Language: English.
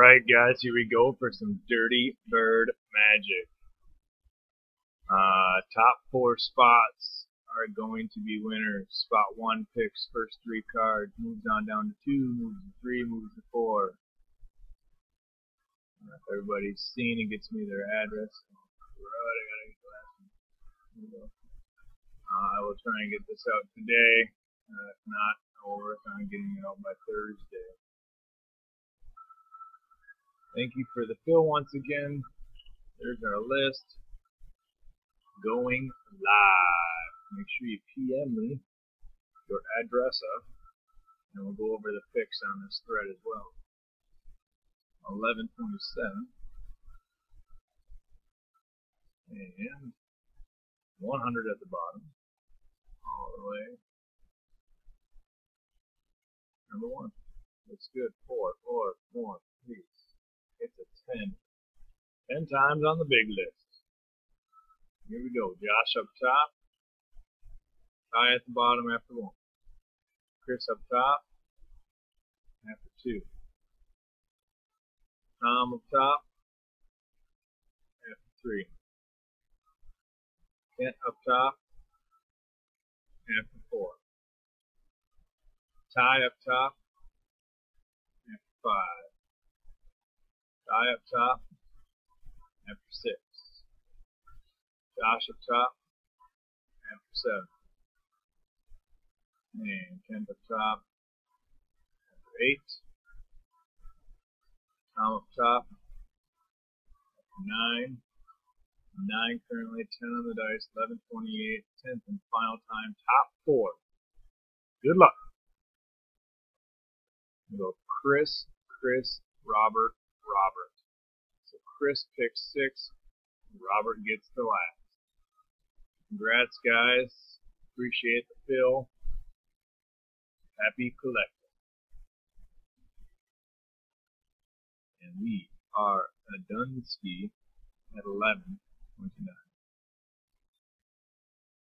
Alright guys, here we go for some Dirty Bird magic. Top 4 spots are going to be winners. Spot 1 picks first 3 cards, moves on down to 2, moves to 3, moves to 4. If everybody's seen and gets me their address. Right, I gotta get the last one. Here we go. I will try and get this out today. If not, I'll work on getting it out by Thursday. Thank you for the fill once again. There's our list. Going live. Make sure you PM me your address up, and we'll go over the picks on this thread as well. 1127 and 100 at the bottom, all the way. Number 1. Looks good. 4, 4, 4, 3. It's a 10. 10 times on the big list. Here we go. Josh up top. Ty at the bottom after 1. Chris up top after 2. Tom up top after 3. Kent up top after 4. Ty up top after 5. Ty up top after 6. Josh up top after 7. And Kent up top after 8. Tom up top after 9. 9 currently, 10 on the dice, 11, 28, 10th and final time, top 4. Good luck. We'll go Chris, Robert. So Chris picks 6, Robert gets the last. Congrats, guys. Appreciate the fill. Happy collecting. And we are a Dunsky at 11:29.